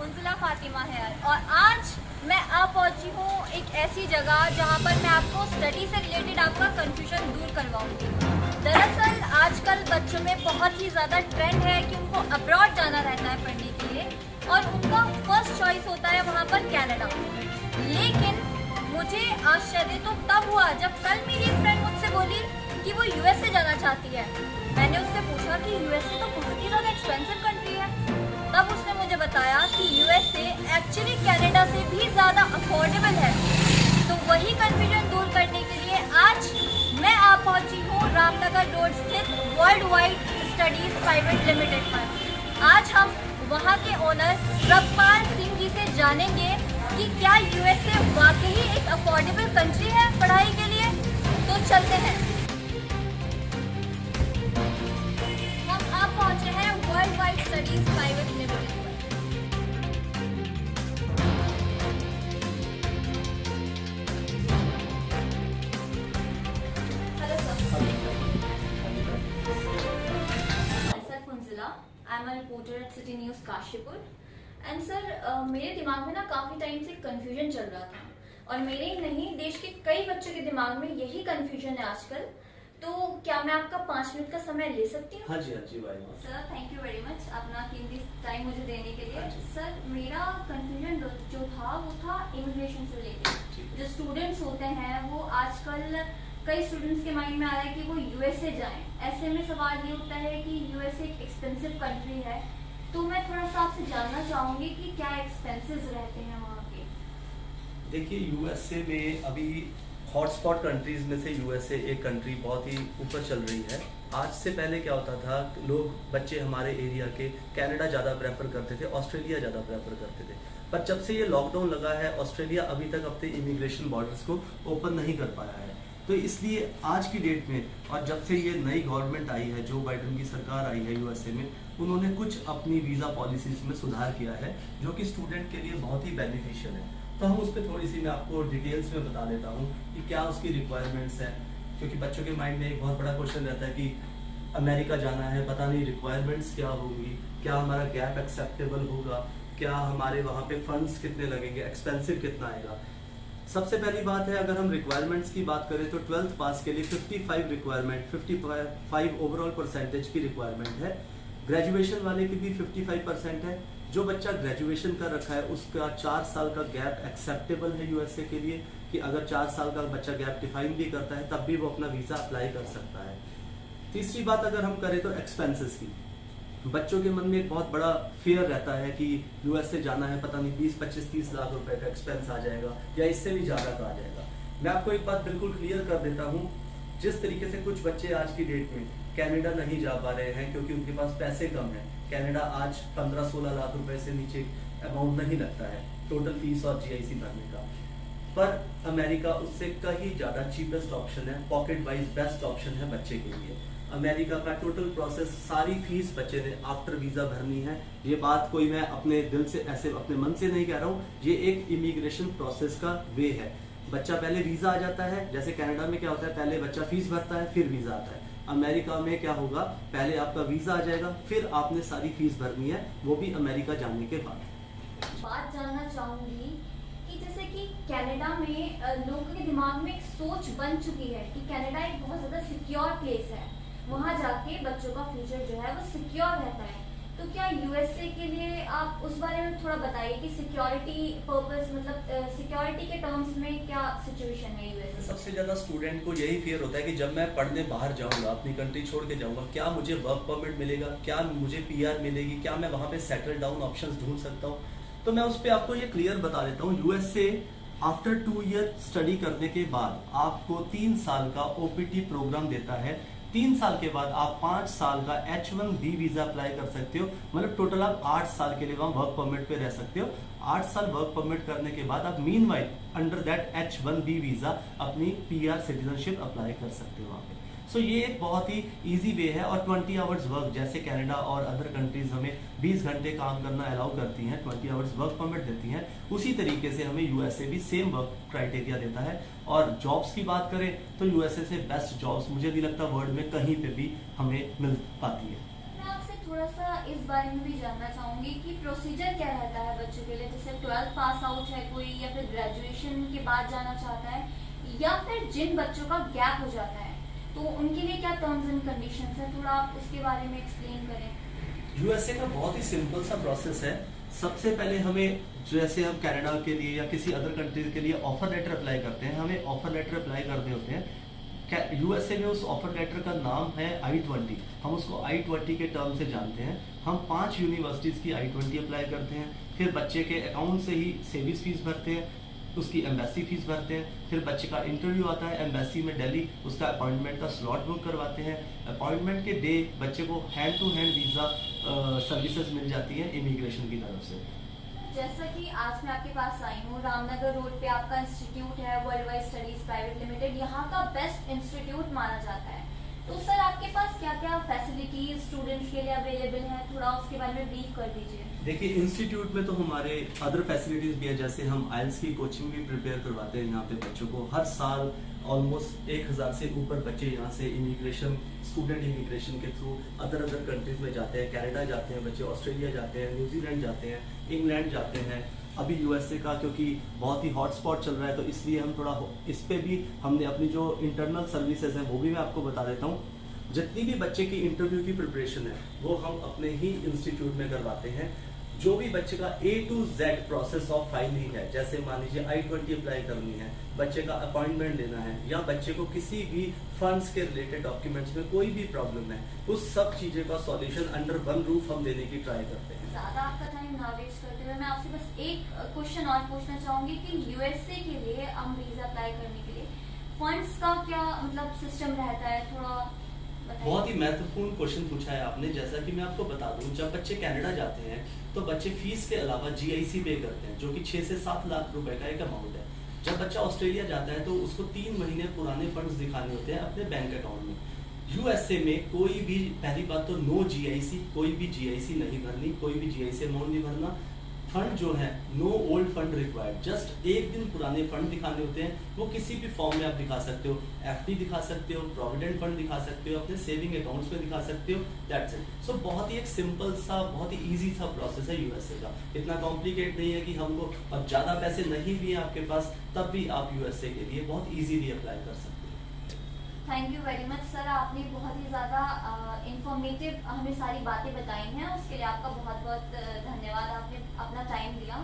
फुंजला फातिमा है और आज मैं आ पहुंची हूँ एक ऐसी जगह जहाँ पर मैं आपको स्टडी से रिलेटेड आपका कंफ्यूजन दूर करवाऊंगी। दरअसल आजकल बच्चों में बहुत ही ज़्यादा ट्रेंड है कि उनको अब्रॉड जाना रहता है पढ़ने के लिए और उनका फर्स्ट चॉइस होता है वहाँ पर कनाडा। लेकिन मुझे आश्चर्य तो तब हुआ जब कल मेरी एक फ्रेंड मुझसे बोली कि वो यूएसए जाना चाहती है। मैंने उससे पूछा कि यूएसए तो बहुत ही ज़्यादा एक्सपेंसिव कंट्री है। तब उसने मुझे बताया कि यूएसए एक्चुअली कनाडा से भी ज़्यादा अफोर्डेबल है। तो वही कन्फ्यूजन दूर करने के लिए आज मैं आ पहुंची हूँ रामनगर रोड स्थित world wide studies private limited पर। आज हम वहाँ के ओनर रघपाल सिंह जी से जानेंगे कि क्या यूएसए वाकई एक अफोर्डेबल कंट्री है पढ़ाई के लिए। तो चलते हैं। हम आप पहुंचे हैं world wide studies private limited पर। हेलो सर फुंजिला, I am a reporter at city news Kashipur. And sir मेरे दिमाग में ना काफी टाइम से कंफ्यूजन चल रहा था और मेरे ही नहीं देश के कई बच्चों के दिमाग में यही कंफ्यूजन है आजकल। तो क्या मैं आपका 5 मिनट का समय ले सकती हूँ? हाँ जी भाई। Sir thank you very much अपना कीमती टाइम मुझे देने के लिए। सर मेरा कंफ्यूजन जो था वो था इमिग्रेशन से रिलेटेड। जो स्टूडेंट्स होते हैं वो आजकल कई स्टूडेंट्स के माइंड में आ रहा है कि वो यूएसए जाएं। ऐसे में सवाल ये उठता है कि यूएसए एक एक्सपेंसिव कंट्री है। तो मैं थोड़ा सा आपसे जानना चाहूंगी कि क्या एक्सपेंसेस रहते हैं वहाँ के। देखिए यूएसए में अभी हॉटस्पॉट कंट्रीज में से यूएसए एक कंट्री बहुत ही ऊपर चल रही है। आज से पहले क्या होता था, लोग बच्चे हमारे एरिया के कनाडा ज़्यादा प्रेफर करते थे, ऑस्ट्रेलिया ज़्यादा प्रेफर करते थे। पर जब से ये लॉकडाउन लगा है ऑस्ट्रेलिया अभी तक अपने इमिग्रेशन बॉर्डर्स को ओपन नहीं कर पाया है। तो इसलिए आज की डेट में और जब से ये नई गवर्नमेंट आई है, जो बाइडन की सरकार आई है यूएसए में, उन्होंने कुछ अपनी वीज़ा पॉलिसीज में सुधार किया है जो कि स्टूडेंट के लिए बहुत ही बेनिफिशियल है। तो हम उस पर थोड़ी सी मैं आपको डिटेल्स में बता देता हूँ कि क्या उसकी रिक्वायरमेंट्स हैं, क्योंकि बच्चों के माइंड में एक बहुत बड़ा क्वेश्चन रहता है कि अमेरिका जाना है, पता नहीं रिक्वायरमेंट्स क्या होगी, क्या हमारा गैप एक्सेप्टेबल होगा, क्या हमारे वहाँ पे फंड्स कितने लगेंगे, एक्सपेंसिव कितना आएगा। सबसे पहली बात है, अगर हम रिक्वायरमेंट्स की बात करें तो 12th पास के लिए 55 ओवरऑल परसेंटेज की रिक्वायरमेंट है। ग्रेजुएशन वाले की भी 55% है। जो बच्चा ग्रेजुएशन कर रखा है उसका 4 साल का गैप एक्सेप्टेबल है यूएसए के लिए, कि अगर 4 साल का बच्चा गैप डिफाइन भी करता है तब भी वो अपना वीज़ा अप्लाई कर सकता है। तीसरी बात अगर हम करें तो एक्सपेंसेस की। बच्चों के मन में एक बहुत बड़ा फियर रहता है कि यूएसए जाना है, पता नहीं 20, 25, 30 लाख रुपए का एक्सपेंस आ जाएगा या इससे भी ज़्यादा का आ जाएगा। मैं आपको एक बात बिल्कुल क्लियर कर देता हूँ, जिस तरीके से कुछ बच्चे आज की डेट में कनाडा नहीं जा पा रहे हैं क्योंकि उनके पास पैसे कम है। कनाडा आज 15-16 लाख रुपए से नीचे अमाउंट नहीं लगता है टोटल फीस और जीआईसी भरने का। पर अमेरिका उससे कहीं ज़्यादा चीपेस्ट ऑप्शन है, पॉकेट वाइज बेस्ट ऑप्शन है बच्चे के लिए। अमेरिका का टोटल प्रोसेस, सारी फीस बच्चे ने आफ्टर वीज़ा भरनी है। ये बात कोई मैं अपने दिल से ऐसे अपने मन से नहीं कह रहा हूँ, ये एक इमिग्रेशन प्रोसेस का वे है। बच्चा पहले वीज़ा आ जाता है, जैसे कनाडा में क्या होता है, पहले बच्चा फीस भरता है फिर वीज़ा आता है। अमेरिका में क्या होगा, पहले आपका वीज़ा आ जाएगा फिर आपने सारी फीस भरनी है, वो भी अमेरिका जाने के बाद। बात जानना चाहूंगी कि जैसे कि कनाडा में लोगों के दिमाग में एक सोच बन चुकी है कि कनाडा एक बहुत ज़्यादा सिक्योर प्लेस है, वहाँ जाके बच्चों का फ्यूचर जो है वो सिक्योर रहता है। तो क्या यूएसए के लिए आप उस बारे में थोड़ा बताइए कि सिक्योरिटी पर्पस, मतलब सिक्योरिटी के टर्म्स में क्या सिचुएशन है यूएसए? सबसे ज़्यादा स्टूडेंट को यही फियर होता है कि जब मैं पढ़ने बाहर जाऊंगा, अपनी कंट्री छोड़ के जाऊंगा, क्या मुझे वर्क परमिट मिलेगा, क्या मुझे पीआर मिलेगी, क्या मैं वहाँ पे सेटल डाउन ऑप्शंस ढूंढ सकता हूँ। तो मैं उस पर आपको ये क्लियर बता देता हूँ। यूएसए आफ्टर 2 ईयर स्टडी करने के बाद आपको 3 साल का ओपीटी प्रोग्राम देता है। 3 साल के बाद आप 5 साल का H1B वीजा अप्लाई कर सकते हो, मतलब टोटल आप 8 साल के लिए वहाँ वर्क परमिट पे रह सकते हो। 8 साल वर्क परमिट करने के बाद आप meanwhile under that H1B visa अपनी पीआर सिटीजनशिप अप्लाई कर सकते हो वहाँ पे। सो ये एक बहुत ही इजी वे है। और 20 आवर्स वर्क, जैसे कनाडा और अदर कंट्रीज हमें 20 घंटे काम करना अलाउ करती हैं, 20 आवर्स वर्क परमिट देती हैं, उसी तरीके से हमें यूएसए भी सेम वर्क क्राइटेरिया देता है। और जॉब्स की बात करें तो यूएसए से बेस्ट जॉब्स मुझे नहीं लगता वर्ल्ड में कहीं पे भी हमें मिल पाती है। मैं आपसे थोड़ा सा इस बारे में भी जानना चाहूंगी कि प्रोसीजर क्या रहता है बच्चों के लिए, जैसे 12th पास आउट है कोई या फिर ग्रेजुएशन के बाद जाना चाहता है या फिर जिन बच्चों का गैप हो जाता है तो उनके लिए क्या टर्म्स एंड कंडीशंस है, थोड़ा आप उसके बारे में एक्सप्लेन करें। यूएसए का बहुत ही सिंपल सा प्रोसेस है। सबसे पहले हमें, जैसे हम कनाडा के लिए या किसी अदर कंट्री के लिए ऑफर लेटर अप्लाई करते हैं, हमें ऑफर लेटर अप्लाई करने होते हैं। यूएसए में उस ऑफर लेटर का नाम है I-20। हम उसको I-20 के टर्म से जानते हैं। हम 5 यूनिवर्सिटीज़ की I-20 अप्लाई करते हैं, फिर बच्चे के अकाउंट से ही सेविंग्स फीस भरते हैं, उसकी एम्बेसी फीस भरते हैं, फिर बच्चे का इंटरव्यू आता है एम्बेसी में दिल्ली, उसका अपॉइंटमेंट का स्लॉट बुक करवाते हैं। अपॉइंटमेंट के डे बच्चे को hand to hand visa services मिल जाती है इमिग्रेशन की तरफ से। जैसा कि आज मैं आपके पास आई हूँ, रामनगर रोड पे आपका इंस्टीट्यूट है world wide studies private limited, यहाँ का बेस्ट इंस्टीट्यूट माना जाता है। तो सर आपके पास क्या क्या फैसिलिटीज स्टूडेंट्स के लिए अवेलेबल है, थोड़ा उसके बारे में ब्रीफ कर दीजिए। देखिए, इंस्टीट्यूट में तो हमारे अदर फैसिलिटीज़ भी है, जैसे हम आइल्स की कोचिंग भी प्रिपेयर करवाते हैं यहाँ पे बच्चों को। हर साल ऑलमोस्ट 1000 से ऊपर बच्चे यहाँ से स्टूडेंट इमिग्रेशन के थ्रू अदर कंट्रीज में जाते हैं। कनाडा जाते हैं बच्चे, ऑस्ट्रेलिया जाते हैं, न्यूजीलैंड जाते हैं, इंग्लैंड जाते हैं। अभी यूएसए का क्योंकि बहुत ही हॉटस्पॉट चल रहा है तो इसलिए हम थोड़ा इस पे भी हमने अपनी जो इंटरनल सर्विसेज हैं वो भी मैं आपको बता देता हूँ। जितनी भी बच्चे की इंटरव्यू की प्रिपरेशन है वो हम अपने ही इंस्टीट्यूट में करवाते हैं। जो भी बच्चे का A to Z process of filing है, जैसे मान लीजिए I-20 अप्लाई करनी है, बच्चे का अपॉइंटमेंट लेना है या बच्चे को किसी भी फंड्स के रिलेटेड डॉक्यूमेंट्स में कोई भी प्रॉब्लम है, उस सब चीज़ें का सॉल्यूशन अंडर वन रूफ हम देने की ट्राई करते हैं। ज़्यादा आपका टाइम ना वेस्ट करते हुए मैं आपसे बस एक क्वेश्चन और पूछना चाहूंगी कि यूएसए के लिए हम वीज़ा अप्लाई करने के लिए फंड्स का क्या मतलब सिस्टम रहता है, थोड़ा बताइए। बहुत ही महत्वपूर्ण क्वेश्चन पूछा है आपने। जैसा कि मैं आपको बता दूं, जब बच्चे कनाडा जाते हैं तो बच्चे फीस के अलावा GIC पे करते हैं, जो कि 6 से 7 लाख रुपए का एक अमाउंट है। जब बच्चा ऑस्ट्रेलिया जाता है तो उसको 3 महीने पुराने फंड्स दिखाने होते हैं अपने बैंक अकाउंट में। यूएसए में कोई भी, पहली बात तो नो GIC, कोई भी GIC नहीं भरनी, कोई भी GIC अमाउंट नहीं भरना। फंड जो है no old fund required, just एक दिन पुराने फंड दिखाने होते हैं। वो किसी भी फॉर्म में आप दिखा सकते हो, FD दिखा सकते हो, प्रोविडेंट फंड दिखा सकते हो, अपने सेविंग अकाउंट्स में दिखा सकते हो, दैट्स इट। सो बहुत ही एक सिंपल सा, बहुत ही इजी सा प्रोसेस है यूएसए का। इतना कॉम्प्लिकेट नहीं है कि हमको, अब ज़्यादा पैसे नहीं भी हैं आपके पास तब भी आप यूएसए के लिए बहुत ईजीली अप्लाई कर सकते हो। Thank you very much sir, आपने बहुत ही ज़्यादा इंफॉर्मेटिव हमें सारी बातें बताई हैं, उसके लिए आपका बहुत बहुत धन्यवाद, आपने अपना टाइम दिया।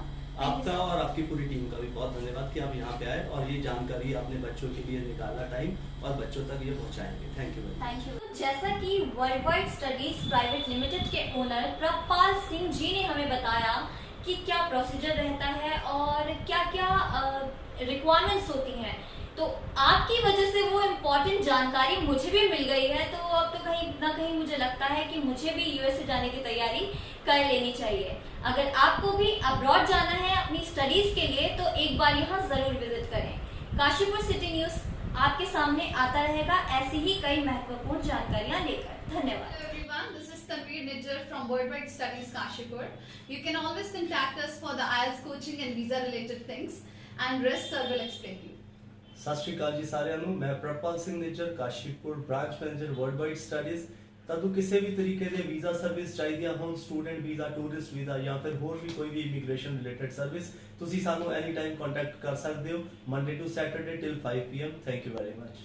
आपका और आपकी पूरी टीम का भी बहुत धन्यवाद कि आप यहाँ पे आए और ये जानकारी आपने बच्चों के लिए निकाला टाइम और बच्चों तक ये पहुँचाएंगे। Thank you. Thank you. तो जैसा कि world wide studies private limited के ओनर प्रभपाल सिंह जी ने हमें बताया कि क्या प्रोसीजर रहता है और क्या क्या रिक्वायरमेंट्स होती हैं, तो आपकी वजह से वो इम्पोर्टेंट जानकारी मुझे भी मिल गई है। तो अब तो कहीं ना कहीं मुझे लगता है कि मुझे भी यूएसए जाने की तैयारी कर लेनी चाहिए। अगर आपको भी अब्रॉड जाना है अपनी स्टडीज के लिए तो एक बार यहाँ जरूर विजिट करें। काशीपुर सिटी न्यूज़ आपके सामने आता रहेगा ऐसी ही कई महत्वपूर्ण जानकारियाँ लेकर। धन्यवाद। Hello everyone, this is Tanveer Nijjar from Worldwide Studies Kashipur. You can always contact us for the IELTS coaching and visa related things, and rest sir will explain you. सत श्री अकाल जी साਰਿਆਂ ਨੂੰ। मैं Prabhpal Singh Nijjar, Kashipur branch manager world wide studies. ਤੁਹਾਨੂੰ ਕਿਸੇ ਵੀ ਤਰੀਕੇ ਦੇ visa service ਚਾਹੀਦੀ ਆ, ਹੁਣ ਸਟੂਡੈਂਟ ਵੀਜ਼ਾ, ਟੂਰਿਸਟ ਵੀਜ਼ਾ ਜਾਂ ਫਿਰ ਹੋਰ ਵੀ ਕੋਈ ਵੀ ਇਮੀਗ੍ਰੇਸ਼ਨ ਰਿਲੇਟਡ ਸਰਵਿਸ, ਤੁਸੀਂ ਸਾਨੂੰ ਐਨੀ ਟਾਈਮ ਕੰਟੈਕਟ ਕਰ ਸਕਦੇ ਹੋ Monday to Saturday till 5 PM। Thank you very much.